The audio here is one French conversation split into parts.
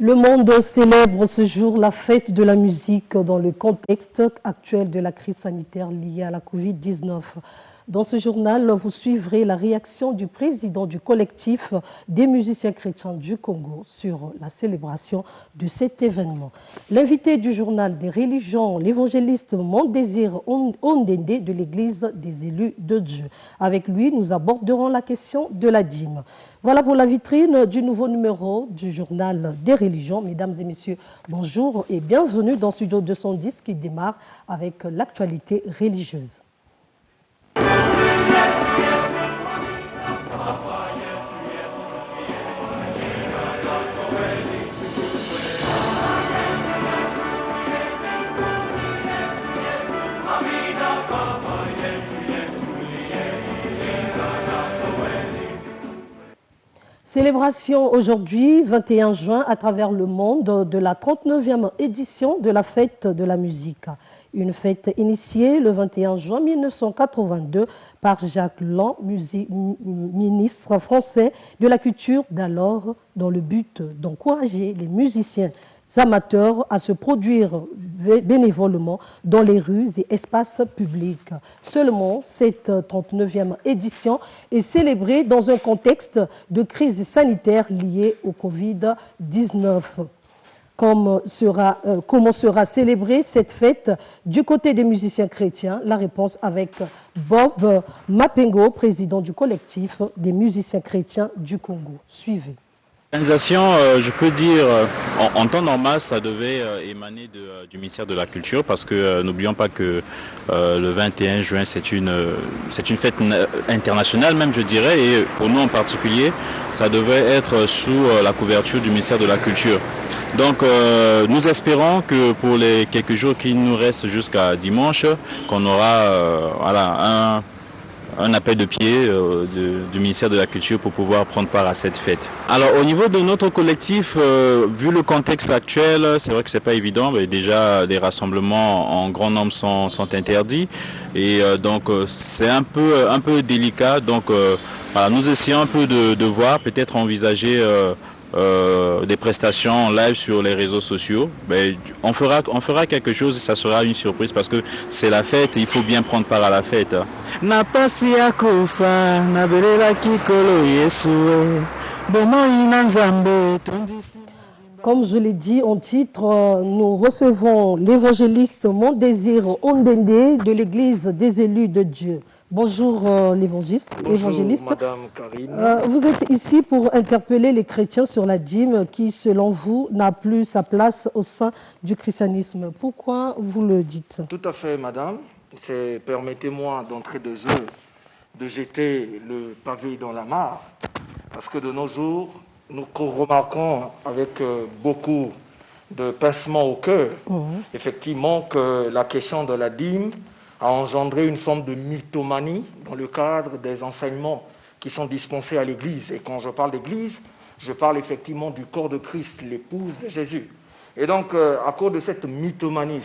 Le monde célèbre ce jour la fête de la musique dans le contexte actuel de la crise sanitaire liée à la Covid-19. Dans ce journal, vous suivrez la réaction du président du collectif des musiciens chrétiens du Congo sur la célébration de cet événement. L'invité du journal des religions, l'évangéliste Mondésir Ondende de l'église des élus de Dieu. Avec lui, nous aborderons la question de la dîme. Voilà pour la vitrine du nouveau numéro du journal des religions. Mesdames et messieurs, bonjour et bienvenue dans Studio 210 qui démarre avec l'actualité religieuse. Célébration aujourd'hui, 21 juin, à travers le monde, de la 39e édition de la fête de la musique. Une fête initiée le 21 juin 1982 par Jacques Lang, ministre français de la culture d'alors, dans le but d'encourager les musiciens amateurs à se produire bénévolement dans les rues et espaces publics. Seulement, cette 39e édition est célébrée dans un contexte de crise sanitaire liée au Covid-19. Comment sera célébrée cette fête du côté des musiciens chrétiens? La réponse avec Bob Mapengo, président du collectif des musiciens chrétiens du Congo. Suivez. L'organisation, je peux dire, en temps normal, ça devait émaner du ministère de la Culture parce que n'oublions pas que le 21 juin, c'est une fête internationale même, je dirais, et pour nous en particulier, ça devait être sous la couverture du ministère de la Culture. Donc, nous espérons que pour les quelques jours qui nous restent jusqu'à dimanche, qu'on aura un appel de pied du ministère de la Culture pour pouvoir prendre part à cette fête. Alors au niveau de notre collectif, vu le contexte actuel, c'est vrai que c'est pas évident, mais déjà les rassemblements en grand nombre sont interdits et donc c'est un peu délicat. Donc voilà, nous essayons un peu de voir, peut-être envisager des prestations en live sur les réseaux sociaux. Mais on fera quelque chose et ça sera une surprise parce que c'est la fête et il faut bien prendre part à la fête. Comme je l'ai dit en titre, nous recevons l'évangéliste Mondésir Ondende de l'église des élus de Dieu. Bonjour l'évangéliste. Bonjour Madame Karine. Vous êtes ici pour interpeller les chrétiens sur la dîme qui, selon vous, n'a plus sa place au sein du christianisme. Pourquoi vous le dites? Tout à fait Madame. Permettez-moi d'entrer de jeu, de jeter le pavé dans la mare. Parce que de nos jours, nous remarquons avec beaucoup de pincement au cœur, effectivement, que la question de la dîme a engendré une forme de mythomanie dans le cadre des enseignements qui sont dispensés à l'Église. Et quand je parle d'Église, je parle effectivement du corps de Christ, l'épouse de Jésus. Et donc, à cause de cette mythomanie,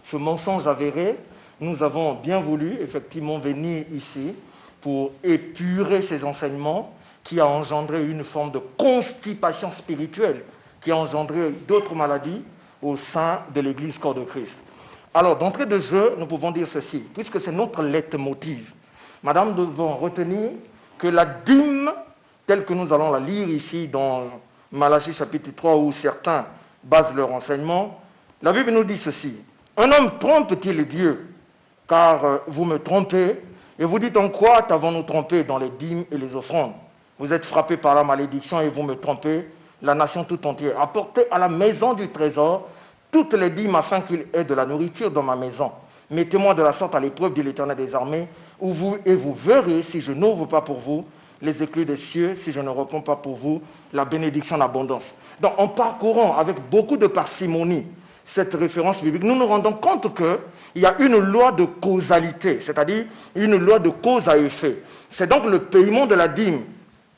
ce mensonge avéré, nous avons bien voulu effectivement venir ici pour épurer ces enseignements qui a engendré une forme de constipation spirituelle, qui a engendré d'autres maladies au sein de l'Église corps de Christ. Alors, d'entrée de jeu, nous pouvons dire ceci, puisque c'est notre leitmotiv. Madame, nous devons retenir que la dîme, telle que nous allons la lire ici dans Malachie chapitre 3, où certains basent leur enseignement, la Bible nous dit ceci. Un homme trompe-t-il Dieu? Car vous me trompez, et vous dites en quoi t'avons-nous trompé dans les dîmes et les offrandes? Vous êtes frappés par la malédiction et vous me trompez, la nation tout entière. Apportez à la maison du trésor toutes les dîmes afin qu'il ait de la nourriture dans ma maison. Mettez-moi de la sorte à l'épreuve, dit l'Éternel des armées, et vous verrez, si je n'ouvre pas pour vous les éclus des cieux, si je ne réponds pas pour vous la bénédiction en abondance. Donc en parcourant avec beaucoup de parcimonie cette référence biblique, nous nous rendons compte qu'il y a une loi de causalité, c'est-à-dire une loi de cause à effet. C'est donc le paiement de la dîme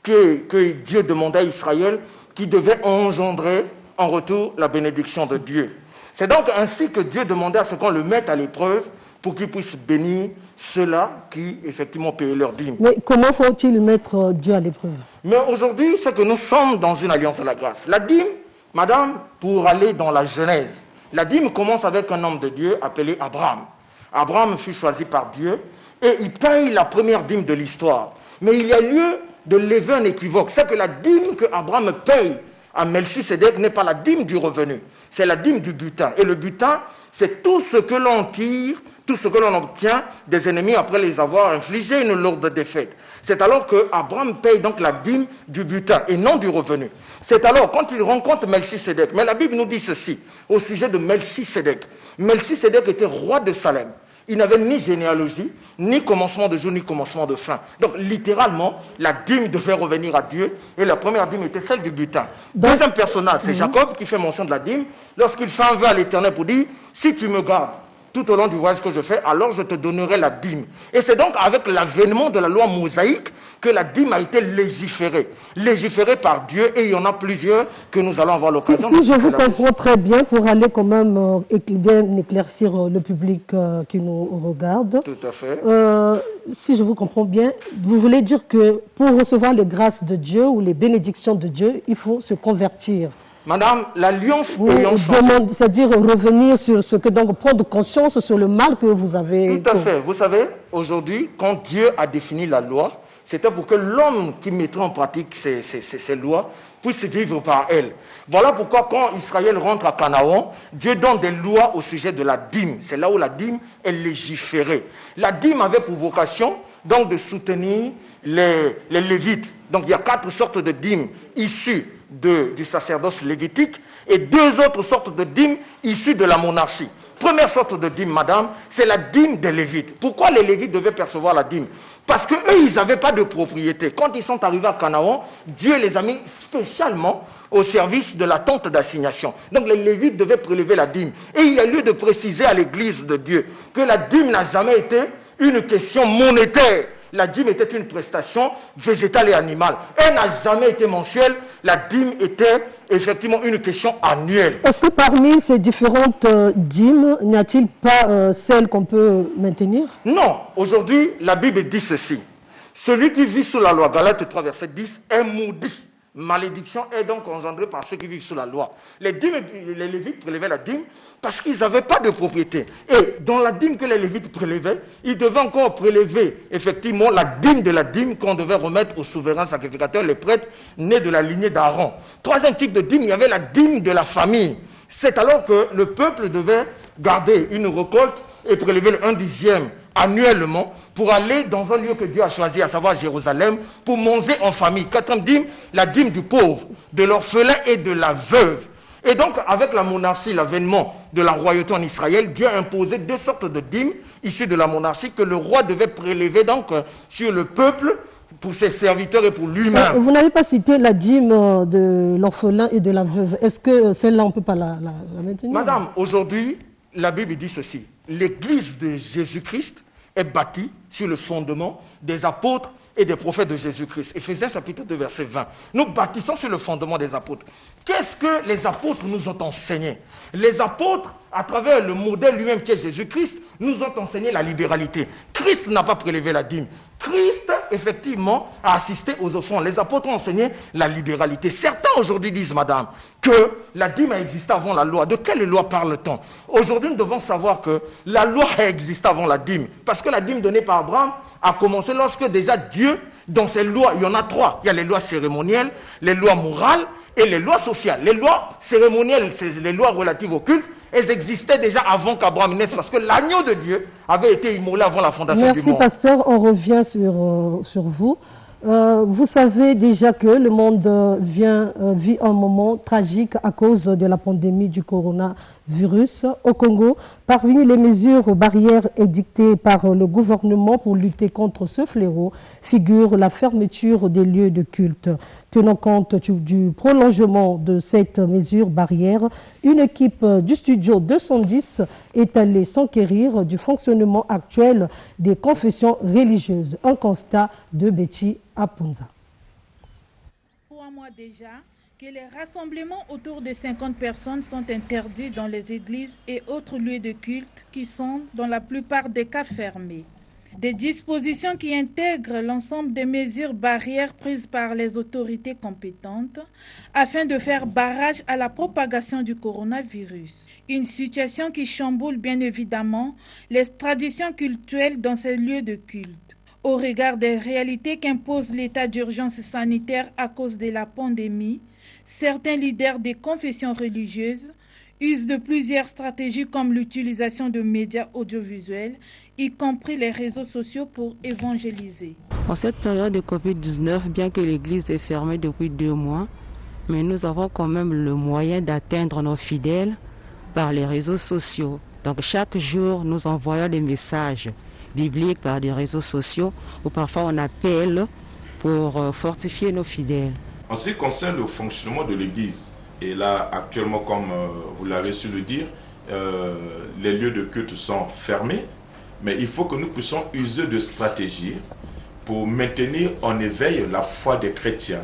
que Dieu demandait à Israël qui devait engendrer en retour la bénédiction de Dieu. C'est donc ainsi que Dieu demandait à ce qu'on le mette à l'épreuve pour qu'il puisse bénir ceux-là qui, effectivement, payaient leur dîme. Mais comment faut-il mettre Dieu à l'épreuve? Mais aujourd'hui, c'est que nous sommes dans une alliance de la grâce. La dîme, Madame, pour aller dans la Genèse, la dîme commence avec un homme de Dieu appelé Abraham. Abraham fut choisi par Dieu et il paye la première dîme de l'histoire. Mais il y a lieu de lever un équivoque. C'est que la dîme que Abraham paye à Melchisédek n'est pas la dîme du revenu, c'est la dîme du butin. Et le butin, c'est tout ce que l'on tire, tout ce que l'on obtient des ennemis après les avoir infligé une lourde défaite. C'est alors que Abraham paye donc la dîme du butin et non du revenu. C'est alors quand il rencontre Melchisédek. Mais la Bible nous dit ceci au sujet de Melchisédek. Melchisédek était roi de Salem. Il n'avait ni généalogie, ni commencement de jour, ni commencement de fin. Donc, littéralement, la dîme devait revenir à Dieu. Et la première dîme était celle du butin. Deuxième personnage, c'est Jacob qui fait mention de la dîme. Lorsqu'il fait un vœu à l'Éternel pour dire, si tu me gardes tout au long du voyage que je fais, alors je te donnerai la dîme. Et c'est donc avec l'avènement de la loi mosaïque que la dîme a été légiférée. Légiférée par Dieu, et il y en a plusieurs que nous allons avoir l'occasion de Si je vous comprends très bien, pour aller quand même bien éclaircir le public qui nous regarde. Tout à fait. Si je vous comprends bien, vous voulez dire que pour recevoir les grâces de Dieu ou les bénédictions de Dieu, il faut se convertir. Madame, l'alliance c'est-à-dire revenir sur ce que, donc prendre conscience sur le mal que vous avez. Tout à fait. Vous savez, aujourd'hui, quand Dieu a défini la loi, c'était pour que l'homme qui mettrait en pratique ces lois puisse vivre par elles. Voilà pourquoi quand Israël rentre à Canaan, Dieu donne des lois au sujet de la dîme. C'est là où la dîme est légiférée. La dîme avait pour vocation donc de soutenir les Lévites. Donc il y a 4 sortes de dîmes issues du sacerdoce lévitique et 2 autres sortes de dîmes issues de la monarchie. Première sorte de dîme, madame, c'est la dîme des Lévites. Pourquoi les Lévites devaient percevoir la dîme? Parce qu'eux, ils n'avaient pas de propriété. Quand ils sont arrivés à Canaan, Dieu les a mis spécialement au service de la tente d'assignation. Donc les Lévites devaient prélever la dîme. Et il y a lieu de préciser à l'Église de Dieu que la dîme n'a jamais été une question monétaire. La dîme était une prestation végétale et animale. Elle n'a jamais été mensuelle. La dîme était effectivement une question annuelle. Est-ce que parmi ces différentes dîmes, n'y a-t-il pas celle qu'on peut maintenir? Non. Aujourd'hui, la Bible dit ceci. Celui qui vit sous la loi, Galates 3, verset 10, est maudit. Malédiction est donc engendrée par ceux qui vivent sous la loi. Les Lévites prélevaient la dîme parce qu'ils n'avaient pas de propriété. Et dans la dîme que les Lévites prélevaient, ils devaient encore prélever effectivement la dîme de la dîme qu'on devait remettre aux souverains sacrificateurs, les prêtres nés de la lignée d'Aaron. Troisième type de dîme, il y avait la dîme de la famille. C'est alors que le peuple devait garder une récolte et prélever le 1/10 annuellement pour aller dans un lieu que Dieu a choisi, à savoir Jérusalem, pour manger en famille. Quatrième dîme, la dîme du pauvre, de l'orphelin et de la veuve. Et donc, avec la monarchie, l'avènement de la royauté en Israël, Dieu a imposé 2 sortes de dîmes issues de la monarchie que le roi devait prélever donc sur le peuple, pour ses serviteurs et pour lui-même. Vous n'avez pas cité la dîme de l'orphelin et de la veuve. Est-ce que celle-là, on ne peut pas la maintenir? Madame, aujourd'hui, la Bible dit ceci. L'Église de Jésus-Christ est bâtie sur le fondement des apôtres et des prophètes de Jésus-Christ. Éphésiens chapitre 2, verset 20. Nous bâtissons sur le fondement des apôtres. Qu'est-ce que les apôtres nous ont enseigné? Les apôtres, à travers le modèle lui-même qui est Jésus-Christ, nous ont enseigné la libéralité. Christ n'a pas prélevé la dîme. Christ, effectivement, a assisté aux offrandes. Les apôtres ont enseigné la libéralité. Certains aujourd'hui disent, madame, que la dîme a existé avant la loi. De quelle loi parle-t-on? Aujourd'hui, nous devons savoir que la loi a existé avant la dîme. Parce que la dîme donnée par Abraham a commencé lorsque déjà Dieu, dans ses lois, il y en a 3. Il y a les lois cérémonielles, les lois morales et les lois sociales. Les lois cérémonielles, c'est les lois relatives au culte. Elles existaient déjà avant qu'Abraham naisse parce que l'agneau de Dieu avait été immolé avant la fondation du monde. Merci, pasteur. On revient sur vous. Vous savez déjà que le monde vit un moment tragique à cause de la pandémie du coronavirus au Congo. Parmi les mesures barrières édictées par le gouvernement pour lutter contre ce fléau figure la fermeture des lieux de culte. Tenant compte du prolongement de cette mesure barrière, une équipe du studio 210 est allée s'enquérir du fonctionnement actuel des confessions religieuses. Un constat de Betty Apunza. Pour un mois déjà, que les rassemblements autour de 50 personnes sont interdits dans les églises et autres lieux de culte qui sont, dans la plupart des cas, fermés. Des dispositions qui intègrent l'ensemble des mesures barrières prises par les autorités compétentes afin de faire barrage à la propagation du coronavirus. Une situation qui chamboule bien évidemment les traditions culturelles dans ces lieux de culte. Au regard des réalités qu'impose l'état d'urgence sanitaire à cause de la pandémie, certains leaders des confessions religieuses usent de plusieurs stratégies comme l'utilisation de médias audiovisuels, y compris les réseaux sociaux pour évangéliser. En cette période de Covid-19, bien que l'église est fermée depuis 2 mois, mais nous avons quand même le moyen d'atteindre nos fidèles par les réseaux sociaux. Donc chaque jour, nous envoyons des messages bibliques par des réseaux sociaux où parfois on appelle pour fortifier nos fidèles. En ce qui concerne le fonctionnement de l'église, et là actuellement comme vous l'avez su le dire, les lieux de culte sont fermés, mais il faut que nous puissions user de stratégies pour maintenir en éveil la foi des chrétiens.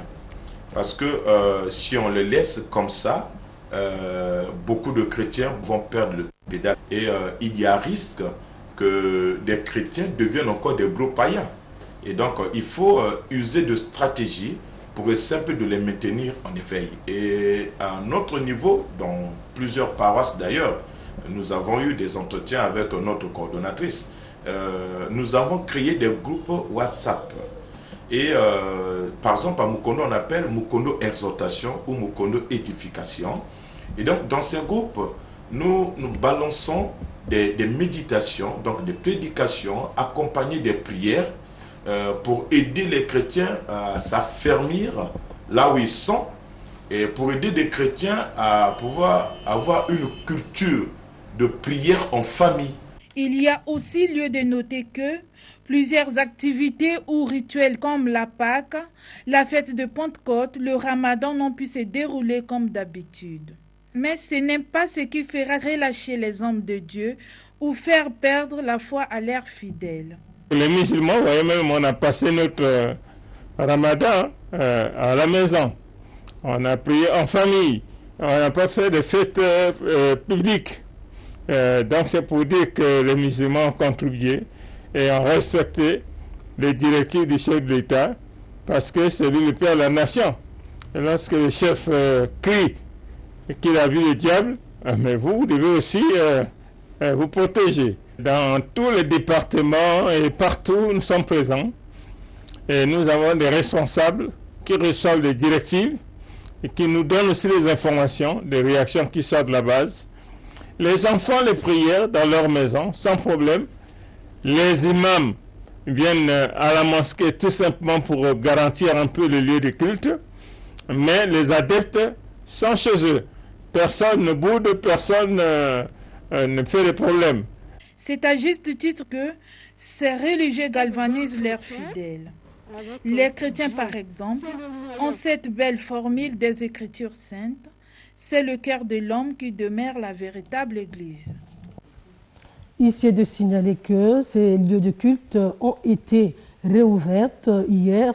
Parce que si on les laisse comme ça, beaucoup de chrétiens vont perdre le pédale. Et il y a risque que des chrétiens deviennent encore des gros païens. Et donc il faut user de stratégies pour essayer un peu de les maintenir en éveil. Et à un autre niveau, dans plusieurs paroisses d'ailleurs, nous avons eu des entretiens avec notre coordonnatrice. Nous avons créé des groupes WhatsApp. Et par exemple, à Mukondo, on appelle Mukondo Exhortation ou Mukondo Édification. Et donc, dans ces groupes, nous balançons des méditations, donc des prédications accompagnées des prières pour aider les chrétiens à s'affermir là où ils sont et pour aider les chrétiens à pouvoir avoir une culture de prière en famille. Il y a aussi lieu de noter que plusieurs activités ou rituels comme la Pâque, la fête de Pentecôte, le Ramadan n'ont pu se dérouler comme d'habitude. Mais ce n'est pas ce qui fera relâcher les hommes de Dieu ou faire perdre la foi à leurs fidèles. Les musulmans, vous voyez, même on a passé notre Ramadan à la maison. On a prié en famille. On n'a pas fait de fêtes publiques. Donc c'est pour dire que les musulmans ont contribué et ont respecté les directives du chef de l'État parce que c'est lui le père de la nation. Et lorsque le chef crie qu'il a vu le diable, mais vous devez aussi vous protéger. Dans tous les départements et partout, nous sommes présents. Et nous avons des responsables qui reçoivent les directives et qui nous donnent aussi les informations, des réactions qui sortent de la base. Les enfants, les prières dans leur maison, sans problème. Les imams viennent à la mosquée tout simplement pour garantir un peu le lieu de culte. Mais les adeptes sont chez eux. Personne ne boude, personne ne fait des problèmes. C'est à juste titre que ces religieux galvanisent leurs fidèles. Les chrétiens, par exemple, ont cette belle formule des Écritures saintes. C'est le cœur de l'homme qui demeure la véritable Église. Ici est de signaler que ces lieux de culte ont été réouverts hier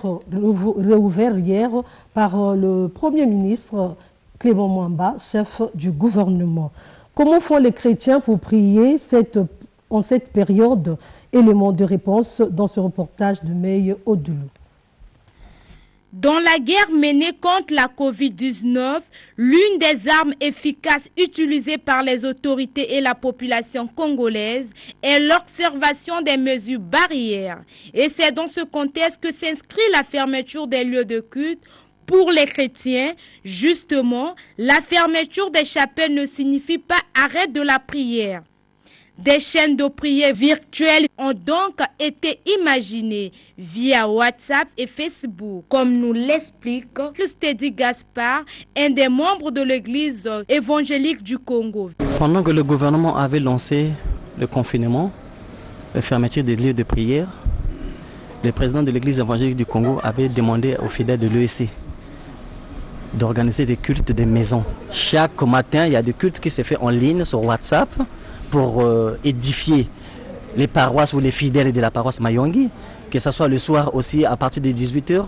par le Premier ministre Clément Mwamba, chef du gouvernement. Comment font les chrétiens pour prier en cette période? Élément de réponse dans ce reportage de Meille Odoulou. Dans la guerre menée contre la Covid-19, l'une des armes efficaces utilisées par les autorités et la population congolaise est l'observation des mesures barrières. Et c'est dans ce contexte que s'inscrit la fermeture des lieux de culte. Pour les chrétiens, justement, la fermeture des chapelles ne signifie pas arrêt de la prière. Des chaînes de prière virtuelles ont donc été imaginées via WhatsApp et Facebook, comme nous l'explique Christedi Gaspard, un des membres de l'Église évangélique du Congo. Pendant que le gouvernement avait lancé le confinement, la fermeture des lieux de prière, le président de l'Église évangélique du Congo avait demandé aux fidèles de l'EEC d'organiser des cultes de maison. Chaque matin, il y a des cultes qui se font en ligne sur WhatsApp pour édifier les paroisses ou les fidèles de la paroisse Mayongi, que ce soit le soir aussi à partir de 18h.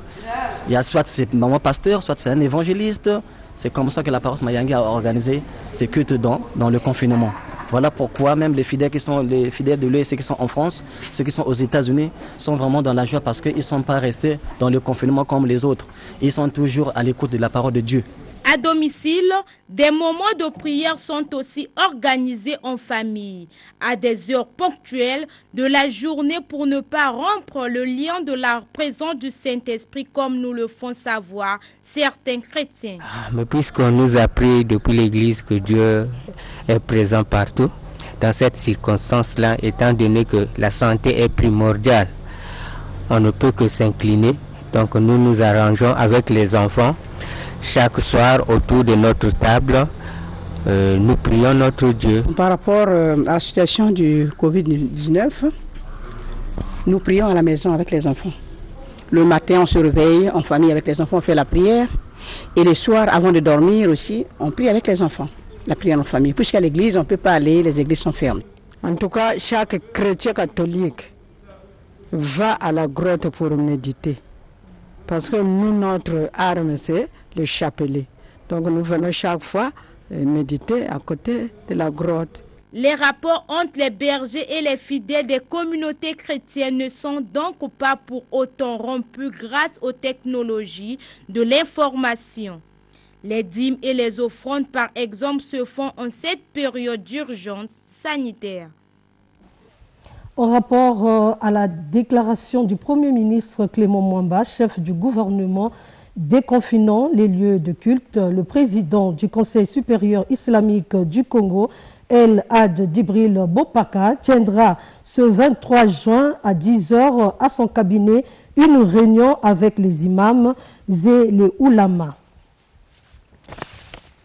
Il y a soit c'est maman pasteur, soit c'est un évangéliste. C'est comme ça que la paroisse Mayongi a organisé ses cultes dans le confinement. Voilà pourquoi même les fidèles de l'ESC qui sont en France, ceux qui sont aux États-Unis, sont vraiment dans la joie parce qu'ils ne sont pas restés dans le confinement comme les autres. Ils sont toujours à l'écoute de la parole de Dieu. À domicile, des moments de prière sont aussi organisés en famille, à des heures ponctuelles de la journée pour ne pas rompre le lien de la présence du Saint-Esprit comme nous le font savoir certains chrétiens. Mais puisqu'on nous a appris depuis l'Église que Dieu est présent partout, dans cette circonstance-là, étant donné que la santé est primordiale, on ne peut que s'incliner. Donc nous nous arrangeons avec les enfants. Chaque soir, autour de notre table, nous prions notre Dieu. Par rapport à la situation du Covid-19, nous prions à la maison avec les enfants. Le matin, on se réveille en famille avec les enfants, on fait la prière. Et le soir, avant de dormir aussi, on prie avec les enfants, la prière en famille. Puisqu'à l'église, on ne peut pas aller, les églises sont fermées. En tout cas, chaque chrétien catholique va à la grotte pour méditer. Parce que nous, notre arme, c'est le chapelet. Donc nous venons chaque fois méditer à côté de la grotte. Les rapports entre les bergers et les fidèles des communautés chrétiennes ne sont donc pas pour autant rompus grâce aux technologies de l'information. Les dîmes et les offrandes, par exemple, se font en cette période d'urgence sanitaire. En rapport à la déclaration du Premier ministre Clément Mwamba, chef du gouvernement, déconfinant les lieux de culte, le président du Conseil supérieur islamique du Congo, El Had Djibril Bopaka, tiendra ce 23 juin à 10h à son cabinet une réunion avec les imams et les oulamas.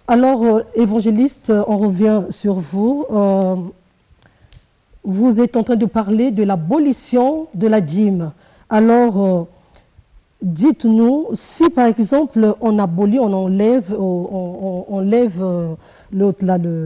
Alors, évangéliste, on revient sur vous. Vous êtes en train de parler de l'abolition de la dîme. Alors, dites-nous, si par exemple on abolit, on enlève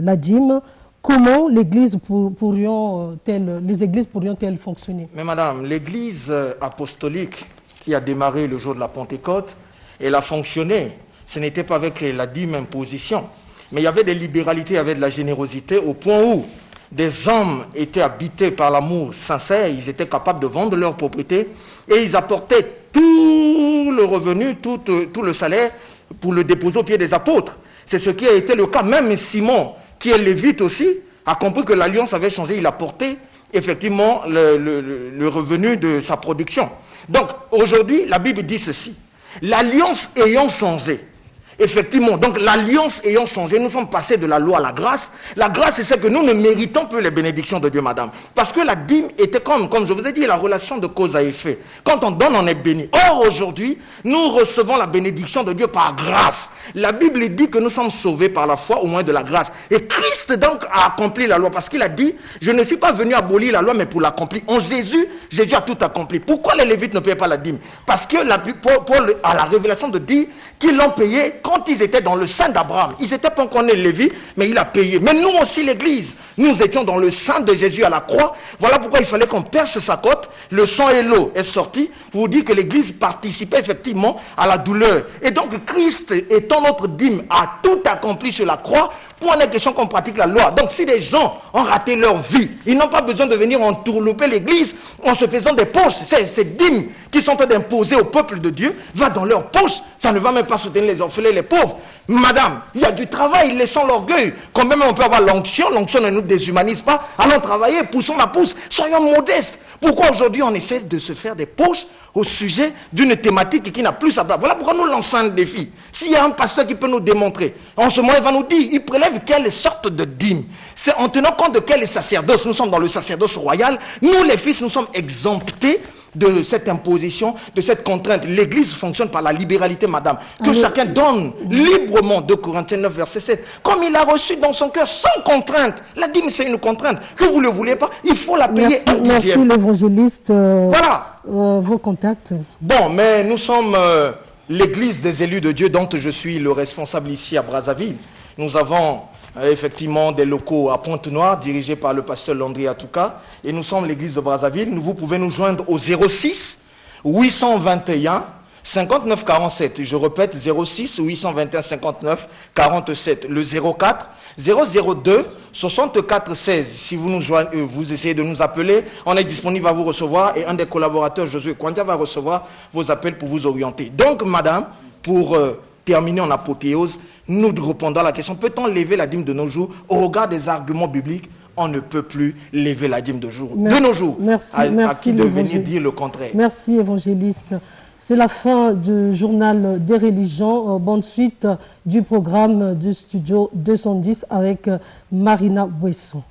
la dîme, comment les églises pourriont-elles fonctionner? Mais madame, l'église apostolique qui a démarré le jour de la Pentecôte, elle a fonctionné. Ce n'était pas avec la dîme imposition, mais il y avait des libéralités, il y avait de la générosité au point où des hommes étaient habités par l'amour sincère, ils étaient capables de vendre leurs propriétés et ils apportaient tout le revenu, tout le salaire pour le déposer au pied des apôtres. C'est ce qui a été le cas. Même Simon, qui est lévite aussi, a compris que l'alliance avait changé. Il a porté effectivement le revenu de sa production. Donc aujourd'hui, la Bible dit ceci. L'alliance ayant changé, effectivement, donc l'alliance ayant changé, nous sommes passés de la loi à la grâce. La grâce, c'est que nous ne méritons plus les bénédictions de Dieu, madame. Parce que la dîme était comme je vous ai dit, la relation de cause à effet. Quand on donne, on est béni. Or, aujourd'hui, nous recevons la bénédiction de Dieu par grâce. La Bible dit que nous sommes sauvés par la foi au moyen de la grâce. Et Christ, donc, a accompli la loi. Parce qu'il a dit, je ne suis pas venu abolir la loi, mais pour l'accomplir. En Jésus, Jésus a tout accompli. Pourquoi les Lévites ne payaient pas la dîme? Parce que Paul a la révélation de dire qu'ils l'ont payé quand ils étaient dans le sein d'Abraham. Ils n'étaient pas encore nés Lévi, mais il a payé. Mais nous aussi, l'Église, nous étions dans le sein de Jésus à la croix. Voilà pourquoi il fallait qu'on perce sa côte. Le sang et l'eau est sorti pour dire que l'Église participait effectivement à la douleur. Et donc Christ, étant notre dîme, a tout accompli sur la croix. Pour une question qu'on pratique la loi. Donc si les gens ont raté leur vie, ils n'ont pas besoin de venir entourlouper l'église en se faisant des poches. Ces dîmes qui sont en train d'imposer au peuple de Dieu va dans leurs poches. Ça ne va même pas soutenir les orphelins, les pauvres. Madame, il y a du travail, laissons l'orgueil. Quand même on peut avoir l'onction ne nous déshumanise pas. Allons travailler, poussons la pousse, soyons modestes. Pourquoi aujourd'hui on essaie de se faire des poches au sujet d'une thématique qui n'a plus sa place? Voilà pourquoi nous lançons un défi. S'il y a un pasteur qui peut nous démontrer, en ce moment il va nous dire, il prélève quelle sorte de dîme. C'est en tenant compte de quel sacerdoce. Nous sommes dans le sacerdoce royal. Nous les fils, nous sommes exemptés de cette imposition, de cette contrainte. L'église fonctionne par la libéralité, madame. Que chacun donne librement, 2 Corinthiens 9, verset 7, comme il a reçu dans son cœur, sans contrainte. La dîme, c'est une contrainte. Que vous ne le voulez pas, il faut la payer un dixième. Merci l'évangéliste. Voilà. Vos contacts. Bon, mais nous sommes l'église des élus de Dieu, dont je suis le responsable ici à Brazzaville. Nous avons effectivement des locaux à Pointe-Noire, dirigés par le pasteur Landry Atouka. Et nous sommes l'église de Brazzaville. Vous pouvez nous joindre au 06 821 59 47, je répète, 06 821 59 47, le 04 002 64 16. Si vous nous joignez, vous essayez de nous appeler, on est disponible à vous recevoir et un des collaborateurs, Josué Kwandia, va recevoir vos appels pour vous orienter. Donc, madame, pour terminer en apothéose, nous répondons à la question, peut-on lever la dîme de nos jours? Au regard des arguments bibliques, on ne peut plus lever la dîme de nos jours. Merci, à qui de venir dire le contraire. Merci, évangéliste. C'est la fin du journal des religions. Bonne suite du programme du studio 210 avec Marina Boisson.